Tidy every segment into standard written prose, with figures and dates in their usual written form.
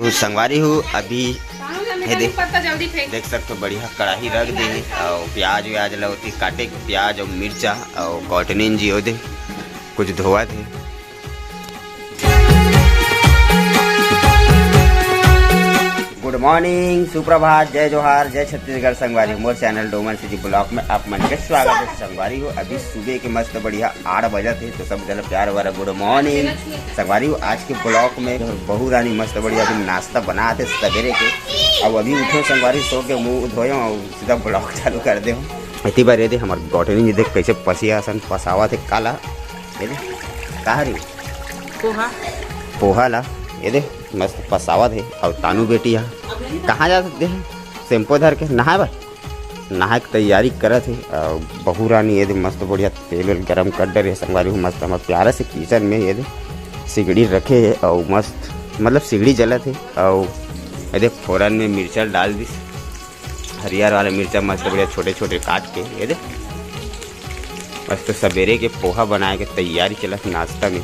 कुछ संगवारी हूँ अभी है देख सकते हो बढ़िया कढ़ाई रख दी और प्याज व्याज लौती काटे प्याज और मिर्चा और कॉटनिन जी हो दे कुछ धोआ थे। गुड मॉर्निंग, सुप्रभात, जय जोहार, जय छत्तीसगढ़। संगवारी मोर चैनल डोमन सिटी ब्लॉक में आप मन के स्वागत है। संगवारी हो अभी सुबह के मस्त बढ़िया 8 बजे थे तो सब जल प्यार वाला गुड मॉर्निंग। संगवारी हो आज के ब्लॉक में बहू रानी मस्त बढ़िया अभी नाश्ता बना थे सवेरे के। अब अभी उठो संगवारी सो के मुँह धोए और सीधा ब्लॉक चालू कर दे। इतनी बार ये हमारे गौठनी देख कैसे पसिया सन पसावा थे काला ये कहा रही पोहा ला ये दे मस्त पसावा थे। और तानू बेटी यहाँ कहाँ जा सकते हैं शैम्पू धर के नहाए बा नहा के तैयारी करे थे। और बहू रानी ये दे मस्त बढ़िया तेल वेल गरम कर डे संगवारी हूँ मस्त हमारे प्यारा से किचन में ये दे सिगड़ी रखे है और मस्त मतलब सिगड़ी जला थे। और ये दे फोरन में मिर्चा डाल दी हरियर वाला मिर्चा मस्त बढ़िया छोटे छोटे काट के ये दे मस्त सवेरे के पोहा बनाए के तैयारी चला नाश्ता में।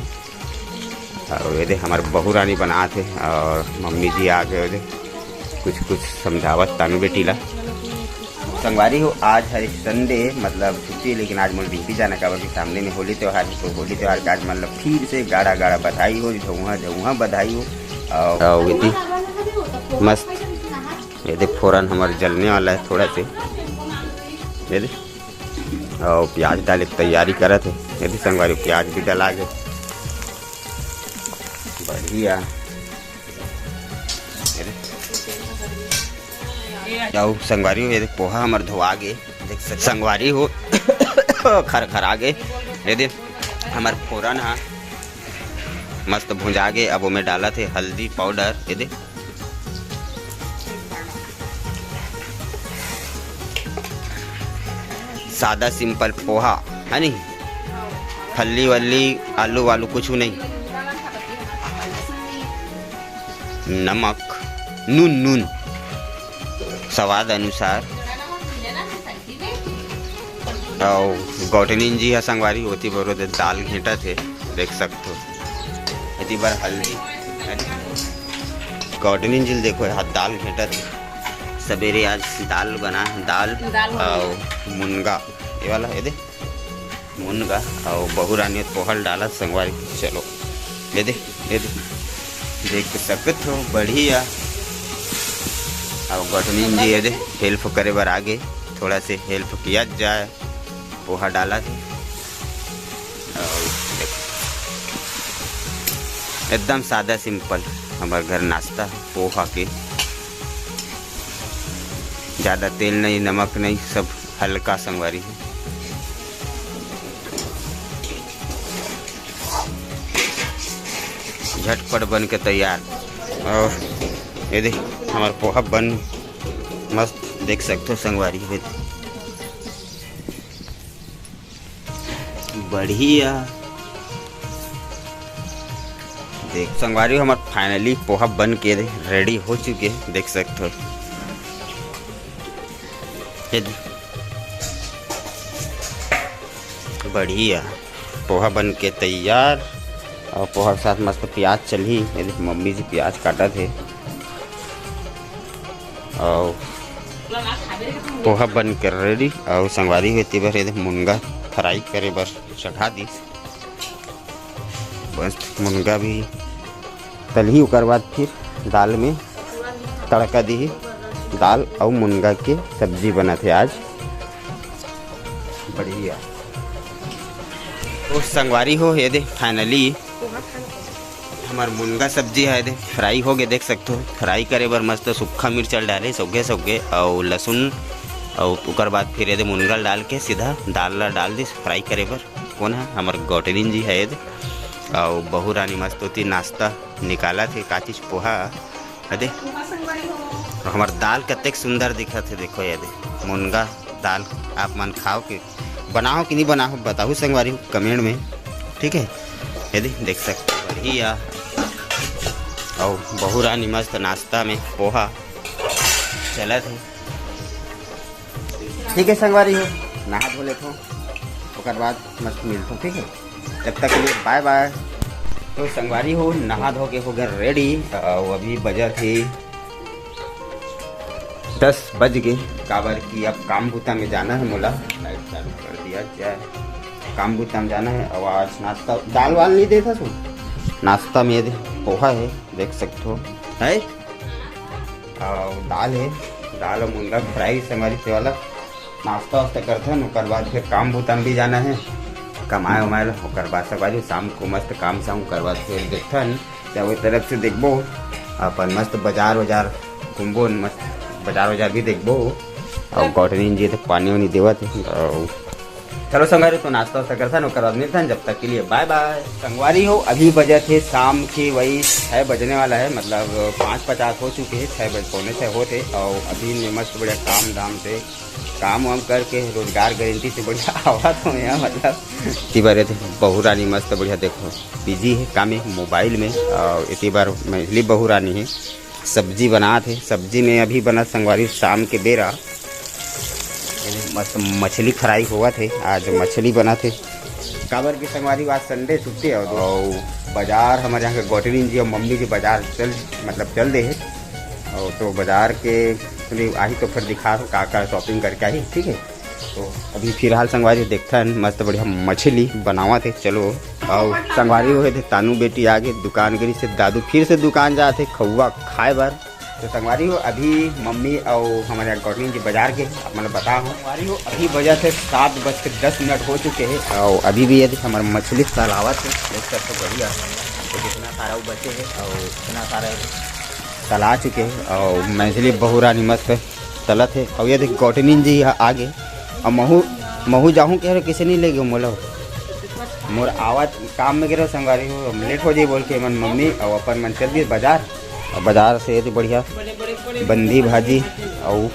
और ये दे हमारे बहू रानी बना थे और मम्मी जी आ गए दे कुछ कुछ समझावत तानू बेटी ला। संगवारी हो आज है संडे मतलब छुट्टी लेकिन आज मुझे ड्यूटी जाना का कि सामने में होली त्यौहार है। तो होली त्यौहार का आज मतलब फिर से गाड़ा गाड़ा बधाई हो झुआ झुआ बधाई हो। और ये मस्त ये दे फोरन हमारे जलने वाला है थोड़ा से ये दे और प्याज डाले तैयारी करे थे। यदि संगवारी प्याज भी डला गए बढ़िया जाओ संगवारी हो। ये पोहा हमारे धोआ गे देख सकते संगवारी हो खर खर आ गए। ये दे हमारे फोरन हाँ मस्त भुंजा गे। अब में डाला थे हल्दी पाउडर ये दे सादा सिंपल पोहा है नहीं फल्ली वल्ली आलू वालू कुछ नहीं। नमक नून नून स्वाद अनुसार। और गौटनीन जी है संगवारी होती बरोबर दाल घेंटा थे देख सकते हो। इतनी बार हल्दी गौटनीन जी देखो हाथ दाल घेंटा थे सवेरे आज दाल बना दाल और मुनगा ये वाला ये दे मुनगा और बहू रानी पोहल डाला संगवारी। चलो ये दे देख सकते हो बढ़िया। और गौटनीन जी ये दे हेल्प करे बार आगे थोड़ा से हेल्प किया जाए पोहा डाला थे। और एकदम सादा सिंपल हमारे घर नाश्ता पोहा के ज़्यादा तेल नहीं नमक नहीं सब हल्का संगवारी है। झटपट बन के तैयार। और ये दे हमारा पोहा बन मस्त देख सकते हो संगवारी है बढ़िया। देख संगवारी हमारा फाइनली पोहा बन के रेडी हो चुके हैं देख सकते हो। बढ़िया पोहा बन के तैयार। और पोहा के साथ मस्त प्याज चली मम्मी जी प्याज काटा थे। और पोहा बन कर रेडी। और संगवारी होती बार ये मुनगा फ्राई करे बस चढ़ा दी बस मुनगा भी तलही उकर बाद फिर दाल में तड़का दी दाल और मुनगा के सब्जी बना थे आज बढ़िया। तो संगवारी हो ये दे फाइनली हमार मुनगा सब्जी है दे फ्राई हो गए देख सकते हो। फ्राई करे बर मस्त सूखा मिर्च डाले सौगे सौगे और लहसुन और उकर बाद फिर ये दे मुनगा डाल के सीधा दाल डाल दी फ्राई करे बर। कौन है हमारे गौटनीन जी है ये दे। और बहू रानी मस्त होती नाश्ता निकाला थे का चीज पोहा है दे। और हमार दाल कतेक सुंदर दिखा थे देखो ये दे मुनगा दाल। आप मन खाओ के बनाओ कि नहीं बनाओ बताओ संगवारी कमेंट में ठीक है। ये देख सकते बढ़िया। और बहू रानी मस्त नाश्ता में पोहा चला थे ठीक है। संगवारी हो नहा धो लेते हो बाद मस्त मिलते ठीक है। जब तक के लिए बाय बाय। तो संगवारी हो नहा धो के हो गए रेडी और अभी बजा थे 10 बज गए। काबर की अब काम बूता में जाना है। मोला लाइट चालू कर दिया जाए, काम बूता में जाना है। और आज नाश्ता दाल वाल नहीं देता तू, नाश्ता में दे पोहा है देख सकते हो है, और दाल है, दाल और मुनगा फ्राई संगवारी से वाला नाश्ता वास्ता करते हैं। उसके बाद फिर काम बूता में भी जाना है, कमाए उमाए होकर बाद संगवारी शाम को मस्त काम शाम करवा फिर देखन चाहे तरफ से देखबो अपन मस्त बाजार वजार घूमबो, मस्त बाजार वजार भी देखबो। और गॉटनिन जी तो पानी वानी देवत है। चलो संगवारी तो नाश्ता वास्ता करता है बाद मिलता है, जब तक के लिए बाय बाय। संगवारी हो अभी बजे थे शाम के वही 6 बजने वाला है, मतलब 5:50 हो चुके हैं, 6 बज पौने 6 होते। और अभी मस्त बढ़िया काम धाम से काम वाम करके रोजगार गारंटी से बढ़िया आवा तो यहाँ मतलब इतनी बार बहू रानी मस्त बढ़िया देखो बिजी है काम में मोबाइल में। और इतनी बार इसलिए बहू रानी है सब्जी बना थे, सब्जी में अभी बना संगवारी शाम के बेरा मस्त मछली फ्राई हुआ थे। आज मछली बना थे काबर की संगवारी आज संडे छुट्टी है। और बाजार हमारे यहाँ के गॉटनिन जी और मम्मी जी बाजार चल दे है। और तो बाजार के आई तो फिर दिखा का शॉपिंग करके आई, ठीक है। तो अभी फिलहाल संगवारी देखता है मस्त बढ़िया मछली बनावा थे। चलो और संगवारी हुए थे तानू बेटी आगे दुकान गरी से दादू फिर से दुकान जाते खौवा खाए बार। तो संगवारी हो अभी मम्मी और हमारे गॉटनिन जी बाजार के मतलब बता हूँ संगवारी हो अभी बजा थे 7:10 हो चुके हैं। और अभी भी यदि हमारे मछली तलावत है देख सकते बढ़िया, तो कितना सारा बचे है और इतना सारा तला चुके हैं। और मछली बहू रानी मस्त तलत है। और ये देख गॉटनिन जी आगे और महू जाऊँ कह रहे किसी नहीं ले गए मोला मोर आवाज काम में गिरा संगवारी हो लेट हो जाए बोल के मन मम्मी और अपन मन चल गई बाजार। और बाजार से ये बढ़िया बंदी भाजी और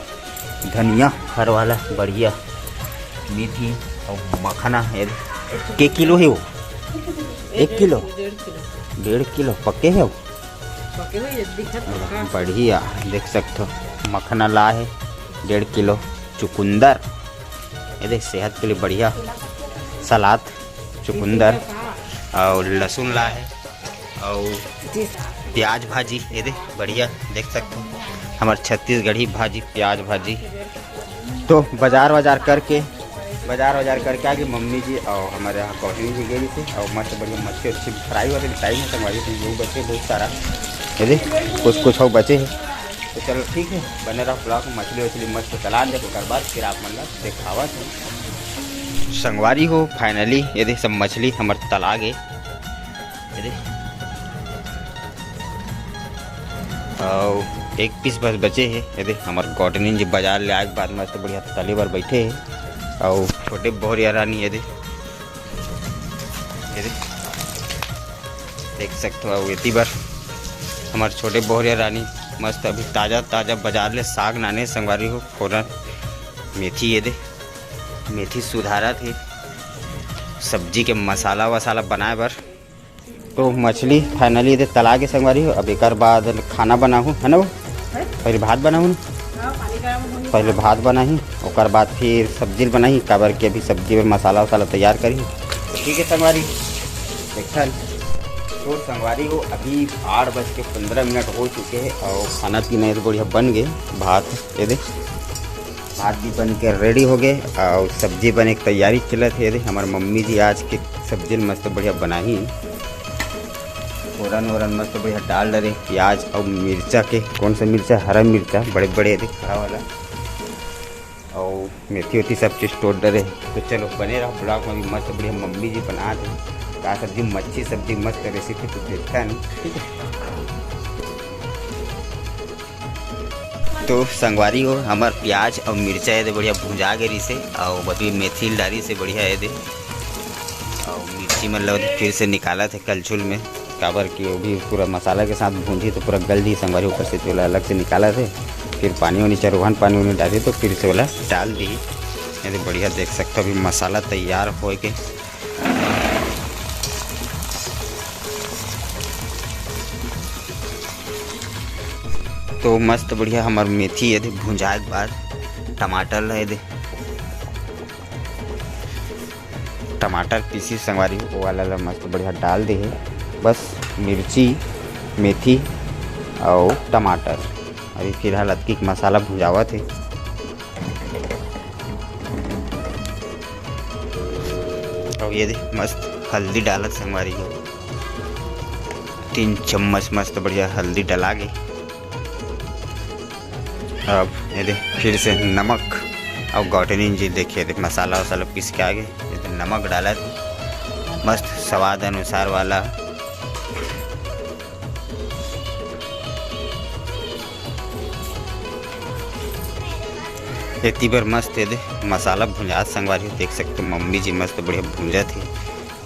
धनिया हर वाला बढ़िया मेथी और मखाना है। के किलो है वो? 1 किलो 1.5 किलो पक्के है वो बढ़िया देख सकते हो। मखना ला है 1.5 किलो, चुकंदर ये देख सेहत के लिए बढ़िया, सलाद चुकंदर और लहसुन ला है और प्याज भाजी ये देख बढ़िया देख सकते हो हमारे छत्तीसगढ़ी भाजी प्याज भाजी। तो बाजार करके आगे मम्मी जी और हमारे यहाँ गॉटनिन जी गई थे। और मस्त बढ़िया मच्छी अच्छी फ्राई वाली टाइम है संगवारी से वो बचे बहुत सारा ये कुछ और बचे हैं। तो चलो ठीक है बने रहो ब्लॉग में मछली वछली मस्त तला दे कर बाद फिर आप मतलब दिखावा थे संगवारी हो। फाइनली ये सब मछली हमारे तला गए ये और 1 पीस बस बचे हैं। ये हमारे गॉटनिन जी बाजार ले आए के बाद मस्त बढ़िया तले पर बैठे हैं। और छोटे बहरिया रानी ये देख सकते हो। इतनी बार हमारे छोटे बहरिया रानी मस्त अभी ताज़ा बाजार ले साग नाने संगवारी हो फोरन मेथी ये मेथी सुधारा थी सब्जी के मसाला वसाला बनाए बर। तो मछली फाइनली ये तला के संगवारी हो। अब एक बाद खाना बनाऊँ है ना वो पहले भात बनाऊँ पहले भात बनाही और बाद फिर सब्जी बनाही काबर के अभी सब्जी में मसाला वसाला तैयार करी। ठीक है संगवारी देखा तो संगवारी हो अभी 8:15 हो चुके हैं और खाना पीना तो बढ़िया बन गए। भात ये भात भी बन के रेडी हो गए और सब्जी बने की तैयारी चलत है। हमारे मम्मी जी आज के सब्जी मस्त बढ़िया बनाही फोरन वोरन मस्त बढ़िया डाल डरे प्याज और मिर्चा के कौन सा मिर्चा हरा मिर्चा बड़े बड़े खड़ा वाला और मेथी वेथी सब चीज़ तोड़ डरे। तो चलो बने रहो ब्लॉग में भी मस्त बढ़िया मम्मी जी बना दे का सब्जी मच्छी सब्जी मस्त रेसिपी तो देखता नहीं ठीक है। तो संगवारी हो हमार प्याज और मिर्चा ये बढ़िया भुंजा गई से और बतवी मेथी डाली से बढ़िया ये और मिर्ची मतलब फिर से निकाला थे कलछुल में काबर की वो भी पूरा मसाला के साथ भूंजी तो पूरा गल दी संगवारी ऊपर से चोला अलग से निकाला थे फिर पानी वानी चरवान पानी वानी डाली तो फिर से वाला डाल दी। ये बढ़िया देख सकते हो अभी मसाला तैयार हो के तो मस्त बढ़िया हमार मेथी ये भुंजाए के बाद टमाटर है टमाटर पीसी संगवारी वो वाला मस्त बढ़िया डाल दे है बस मिर्ची, मेथी और टमाटर। अभी फिलहाल अदकी के मसाला भुजावा थे। और ये देख मस्त हल्दी डालत संगवारी हो, 3 चम्मच मस्त बढ़िया हल्दी डला गई। अब ये देख फिर से नमक और गौटनी जी देखिए देख मसाला वसाला पीस के आगे नमक डाला था मस्त स्वाद अनुसार वाला। इतनी बार मस्त ये दे मसाला भुंजा संगवारी देख सकते मम्मी जी मस्त बढ़िया भूंजा थी।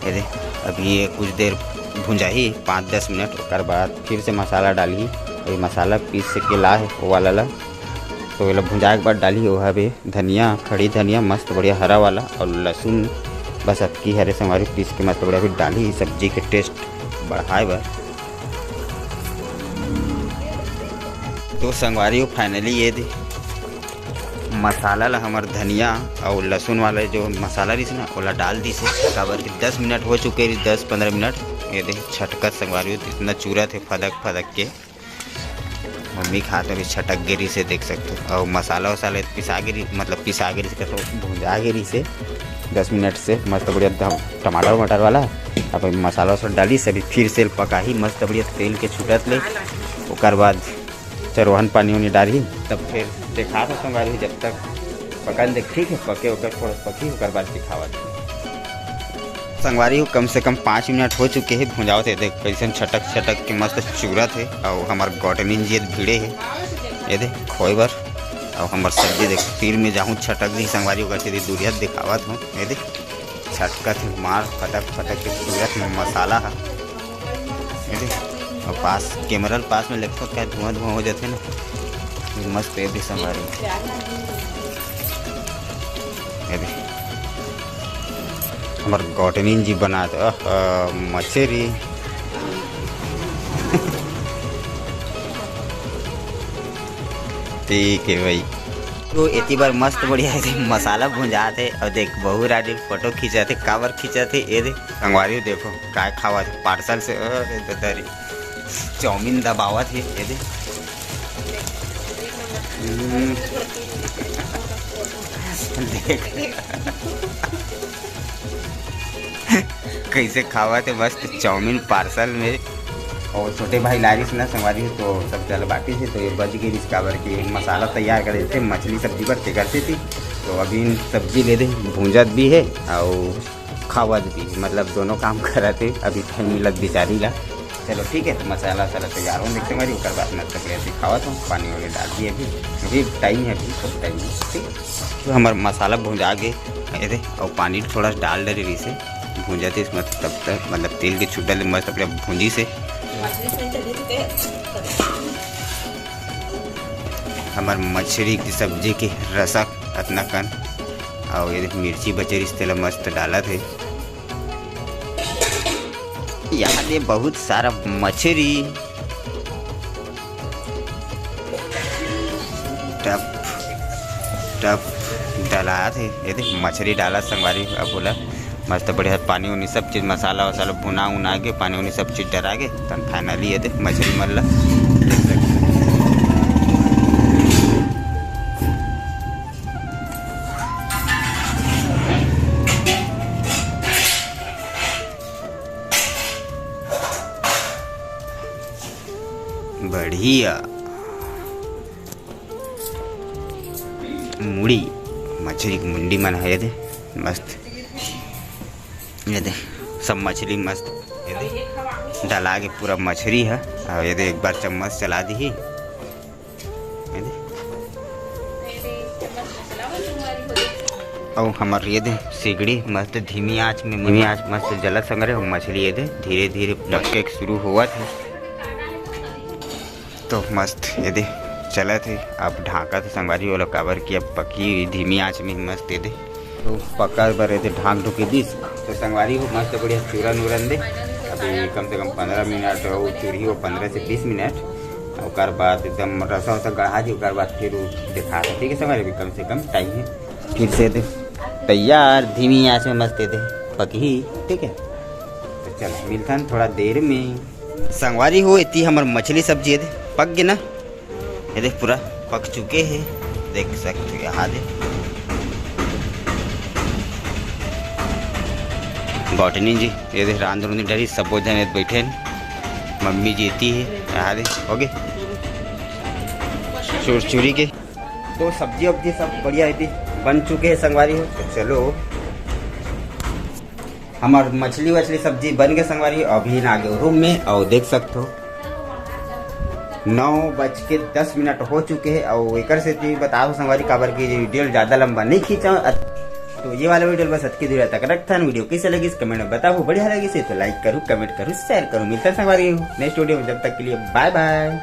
ये दे अभी ये कुछ देर भुंजा ही 5-10 मिनट, उसके बाद फिर से मसाला डाली। ये मसाला पीस के ला है वो वाला ला, तो ये भुंजा के बाद डाली वो है धनिया, खड़ी धनिया मस्त बढ़िया हरा वाला और लहसुन बस अदकी हरे संगवारी पीस के मस्त बढ़िया फिर डाली। सब्जी के टेस्ट बढ़ाए बा। तो संगवारी हो फाइनली ये दे मसाला ला हमार धनिया और लहसुन वाला जो मसाला रही ना ओला डाल दी से काबर के 10 मिनट हो चुके रही, 10-15 मिनट। ये दे छटकत संगवारी इतना चूरा थे फदक के मम्मी खाते भी छटक गिरी से देख सकते हो। और मसाला वसाला पिसा गिरी मतलब पिसा गिरी से तो भुंजा गिरी से 10 मिनट से मस्त बढ़िया टमाटर वमाटर वाला। अब मसाला वसाला डाली सभी फिर से पका ही मस्त बढ़िया तेल के छूटत ले, उसके बाद चरवाहन पानी उनी डाली। तब फिर देखा था संगवारी जब तक पका देख ठीक है पके होकर थोड़ा पकी उसके बाद दिखावा संगवारी हो कम से कम 5 मिनट हो चुके हैं भुंजाओ थे। देख कैसे छटक के मस्त चूरा थे। और हमार गौटनी जी भिड़े है ये देख खोए बर। और हमार सब्जी देख तीर में जाऊँ छटक दी संगवारी करते थे दूरिया दिखावत हूँ। ये देख छटका थे मार फटक के चूरत में मसाला है। ये देख और पास कैमरा पास में लगता क्या धुआं हो जाते ना मस्त ये भी संगवारी। ये देख हमारे गौटनी जी बनाते मछली ठीक है भाई। तो इतनी बार मस्त बढ़िया है मसाला भुंजाते और देख बहु राजी फोटो खींचाते कावर खींचाते। ये देख संगवारी देखो काय खावा थे पार्सल से अरे चाउमीन दबावा थे। ये देख देख कैसे खावा थे मस्त चाउमीन पार्सल में। और छोटे भाई लारिस ना संगवारी तो सब जल बाटी थी तो ये बज गई इस काबर की मसाला तैयार कर थे मछली सब्जी पर करते थी। तो अभी सब्जी ले दे भूंजत भी है और खावत भी मतलब दोनों काम कराते। अभी टाइम मिलत बेचारी ला। चलो ठीक है मसाला वसाला तैयार हो देखते हमारी उसके बाद मैं तक ऐसे खावत हूँ पानी वगैरह डाल दिए। अभी टाइम है अभी सब टाइम ठीक। तो हमारा मसाला भुंजा के ये और पानी थोड़ा डाल डे रही से भूंजाते इसमें तब तक मतलब तेल के छूट डाले मस्त अपने भूंजी से। हमार मछली की सब्जी की रसक अतना कन और ये मिर्ची बचेरी इस तेल मस्त डाला थे। यहाँ दे बहुत सारा मछली टप डाला थे। ये देख मछली डाला संगवारी अब बोला मस्त बढ़िया पानी उनी सब चीज़ मसाला वसाला भुना उना के पानी उनी सब चीज़ डरा के तब फाइनली ये देख मछली मल्ला देख सकते। बढ़िया मुड़ी मछली की मुंडी मन है। ये दे मस्त ये दे सब मछली मस्त ये दे डाला के पूरा मछली है। और ये दे एक बार चम्मच चला दी ही और हमारे ये दे सिगड़ी मस्त धीमी आंच मस्त जलत संगरे और मछली ये दे धीरे धीरे पकने शुरू हुआ थे। तो मस्त ये दे चला थे अब ढाका थे संगवारी वाला काबर की अब पकी धीमी आंच में मस्त ये दे तो पक्का बर थे ढाक ढुके दिस। तो संगवारी को मस्त बढ़िया चूरन उरन दे अभी कम से कम 15 मिनट और चूरी हो 15 से 20 मिनट। और बाद एकदम रसा वसा गढ़ा दी और बाद फिर दिखा था ठीक है संगवारी भी कम से कम टाइम है फिर से दे तैयार धीमी आंच में मस्त दे पकी ठीक है। तो चलो मिलता है थोड़ा देर में। संगवारी हो इतनी हमार मछली सब्जी है पक गए ना, ये देख पूरा पक चुके हैं, देख सकते हो यहाँ दे बॉटनी जी, ये देख रांध रूंधी डरी सब जने बैठे हैं, मम्मी जीती है यहाँ दे हो गए चूरी के। तो सब्जी वब्जी सब बढ़िया है बन चुके हैं संगवारी हो। तो चलो हमार मछली वछली सब्जी बन गए संगवारी, अभी ना गए रूम में और देख सकते हो 9:10 हो चुके हैं। और एक से बताओ संगवारी काबर की वीडियो ज़्यादा लंबा नहीं खींचा, तो ये वाला वीडियो बस अटकी दूर तक रखता है। वीडियो कैसे लगी कमेंट में बताओ, बढ़िया लगी से तो लाइक करूँ, कमेंट करूँ, शेयर करूँ। मिलता है संगवारी नेक्स्ट वीडियो में, जब तक के लिए बाय बाय।